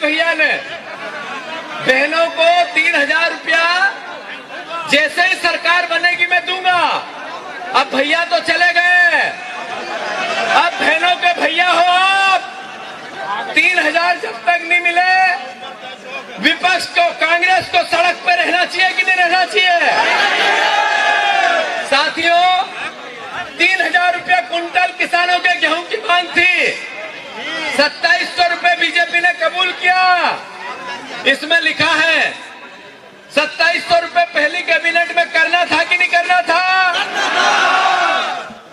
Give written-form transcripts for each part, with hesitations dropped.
भैया ने बहनों को 3,000 रुपया जैसे ही सरकार बनेगी मैं दूंगा। अब भैया तो चले गए, अब बहनों के भैया हो आप। 3,000 जब तक नहीं मिले, विपक्ष को, कांग्रेस को सड़क पर रहना चाहिए कि नहीं रहना चाहिए? साथियों, 3,000 रुपया कुंटल किसानों के गेहूं की मांग थी, 2700 रुपए बीजेपी ने कबूल किया। इसमें लिखा है 2700 रुपए पहली कैबिनेट में करना था कि नहीं करना था?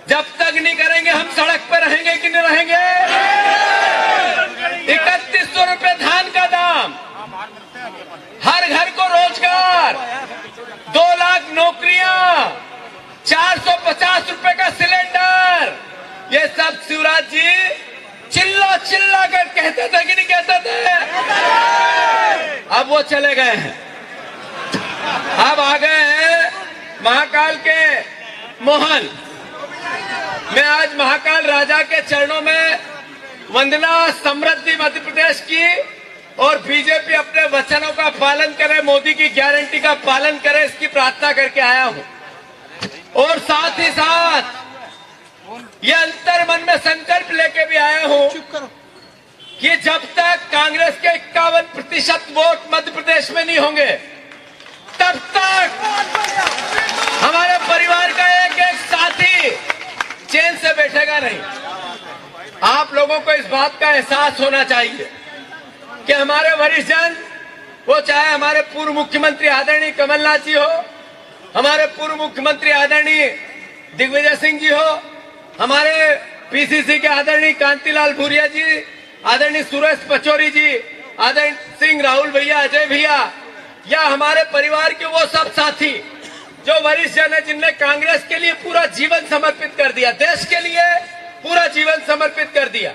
जब तक नहीं करेंगे हम सड़क पर रहेंगे कि नहीं रहेंगे? 3100 रुपए धान का दाम, हर घर को रोजगार, 2 लाख नौकरियां, 450 रुपए का सिलेंडर, ये सब शिवराज जी चिल्ला चिल्ला कर कहते थे कि नहीं कहते थे? अब वो चले गए हैं, अब आ गए हैं महाकाल के मोहन। मैं आज महाकाल राजा के चरणों में वंदना, समृद्धि मध्य प्रदेश की, और बीजेपी अपने वचनों का पालन करे, मोदी की गारंटी का पालन करे, इसकी प्रार्थना करके आया हूं। और साथ ही साथ ये अंतर मन में संकल्प लेके भी आया हूं कि जब तक कांग्रेस के 51% वोट मध्य प्रदेश में नहीं होंगे, तब तक हमारे परिवार का एक एक साथी चैन से बैठेगा नहीं। आप लोगों को इस बात का एहसास होना चाहिए कि हमारे वरिष्ठ जन, वो चाहे हमारे पूर्व मुख्यमंत्री आदरणीय कमलनाथ जी हो, हमारे पूर्व मुख्यमंत्री आदरणीय दिग्विजय सिंह जी हो, हमारे पीसीसी के आदरणीय कांतिलाल भूरिया जी, आदरणीय सुरेश पचौरी जी, आदरणीय सिंह राहुल भैया, अजय भैया, या हमारे परिवार के वो सब साथी जो वरिष्ठ जन है, जिनने कांग्रेस के लिए पूरा जीवन समर्पित कर दिया, देश के लिए पूरा जीवन समर्पित कर दिया।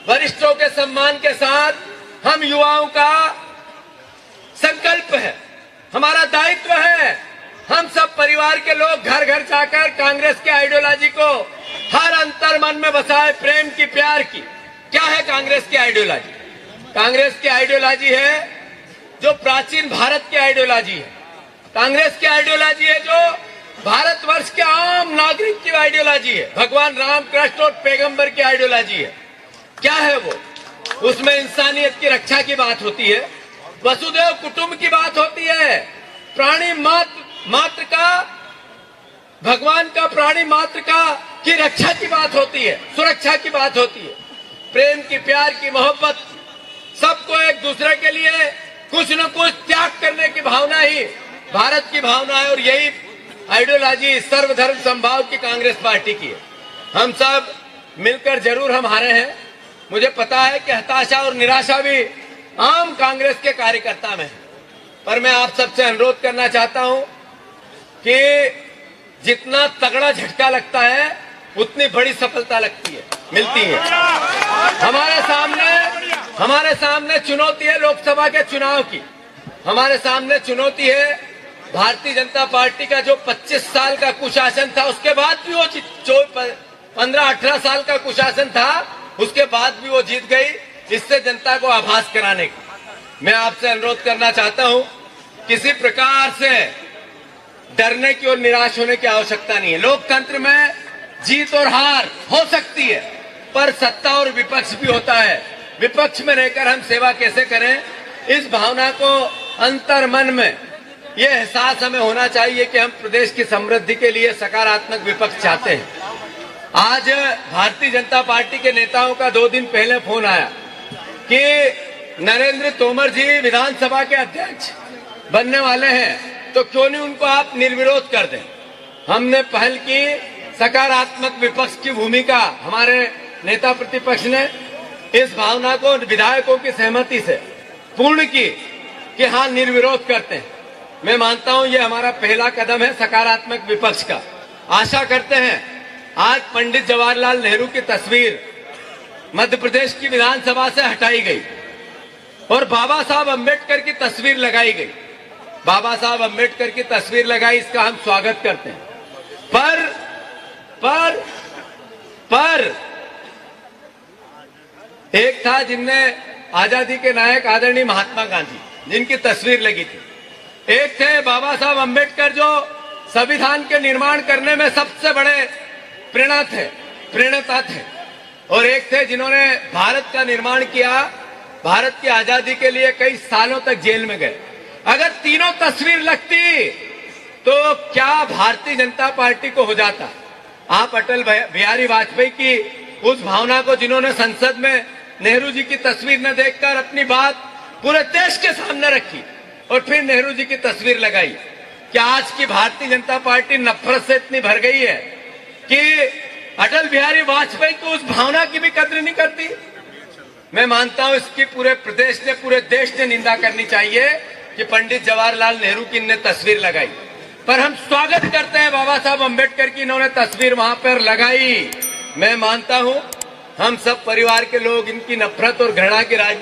वरिष्ठों के सम्मान के साथ हम युवाओं का संकल्प है, हमारा दायित्व है, हम सब परिवार के लोग घर घर जाकर कांग्रेस के आइडियोलॉजी को हर अंतर मन में बसाए, प्रेम की, प्यार की। क्या है कांग्रेस की आइडियोलॉजी? कांग्रेस की आइडियोलॉजी है जो प्राचीन भारत की आइडियोलॉजी है। कांग्रेस की आइडियोलॉजी है जो भारतवर्ष के आम नागरिक की आइडियोलॉजी है। भगवान राम, कृष्ण और पैगंबर की आइडियोलॉजी है। क्या है वो? उसमें इंसानियत की रक्षा की बात होती है, वसुदेव कुटुंब की बात होती है, प्राणी मात्र का, भगवान का प्राणी मात्र का की रक्षा की बात होती है, सुरक्षा की बात होती है, प्रेम की, प्यार की, मोहब्बत, सबको एक दूसरे के लिए कुछ न कुछ त्याग करने की भावना ही भारत की भावना है। और यही आइडियोलॉजी सर्वधर्म समभाव की कांग्रेस पार्टी की है। हम सब मिलकर जरूर हम हारे हैं, मुझे पता है कि हताशा और निराशा भी आम कांग्रेस के कार्यकर्ता में है, पर मैं आप सबसे अनुरोध करना चाहता हूं कि जितना तगड़ा झटका लगता है उतनी बड़ी सफलता मिलती है। हमारे सामने चुनौती है लोकसभा के चुनाव की, हमारे सामने चुनौती है भारतीय जनता पार्टी का जो 25 साल का कुशासन था, उसके बाद भी वो 15-18 साल का कुशासन था, उसके बाद भी वो जीत गई। इससे जनता को आभास कराने की मैं आपसे अनुरोध करना चाहता हूं, किसी प्रकार से डरने की और निराश होने की आवश्यकता नहीं है। लोकतंत्र में जीत और हार हो सकती है, पर सत्ता और विपक्ष भी होता है। विपक्ष में रहकर हम सेवा कैसे करें, इस भावना को अंतर मन में ये एहसास हमें होना चाहिए कि हम प्रदेश की समृद्धि के लिए सकारात्मक विपक्ष चाहते हैं। आज भारतीय जनता पार्टी के नेताओं का 2 दिन पहले फोन आया कि नरेंद्र तोमर जी विधानसभा के अध्यक्ष बनने वाले हैं, तो क्यों नहीं उनको आप निर्विरोध कर दें। हमने पहल की, सकारात्मक विपक्ष की भूमिका हमारे नेता प्रतिपक्ष ने इस भावना को विधायकों की सहमति से पूर्ण की कि हाँ निर्विरोध करते हैं। मैं मानता हूं ये हमारा पहला कदम है सकारात्मक विपक्ष का। आशा करते हैं आज पंडित जवाहरलाल नेहरू की तस्वीर मध्य प्रदेश की विधानसभा से हटाई गई और बाबा साहब अम्बेडकर की तस्वीर लगाई गई। बाबा साहब अम्बेडकर की तस्वीर लगाई, इसका हम स्वागत करते हैं। पर एक था जिनने आजादी के नायक आदरणीय महात्मा गांधी, जिनकी तस्वीर लगी थी। एक थे बाबा साहब अम्बेडकर, जो संविधान के निर्माण करने में सबसे बड़े प्रेरणा थे, और एक थे जिन्होंने भारत का निर्माण किया, भारत की आजादी के लिए कई सालों तक जेल में गए। अगर तीनों तस्वीर लगती तो क्या भारतीय जनता पार्टी को हो जाता। आप अटल बिहारी वाजपेयी की उस भावना को, जिन्होंने संसद में नेहरू जी की तस्वीर न देखकर अपनी बात पूरे देश के सामने रखी और फिर नेहरू जी की तस्वीर लगाई, क्या आज की भारतीय जनता पार्टी नफरत से इतनी भर गई है कि अटल बिहारी वाजपेयी को उस भावना की भी कद्र नहीं करती? मैं मानता हूं इसकी पूरे प्रदेश ने, पूरे देश ने निंदा करनी चाहिए कि पंडित जवाहरलाल नेहरू की इनने तस्वीर लगाई। पर हम स्वागत करते हैं बाबा साहब अम्बेडकर की, इन्होंने तस्वीर वहां पर लगाई। मैं मानता हूं हम सब परिवार के लोग इनकी नफरत और घृणा की राजनीति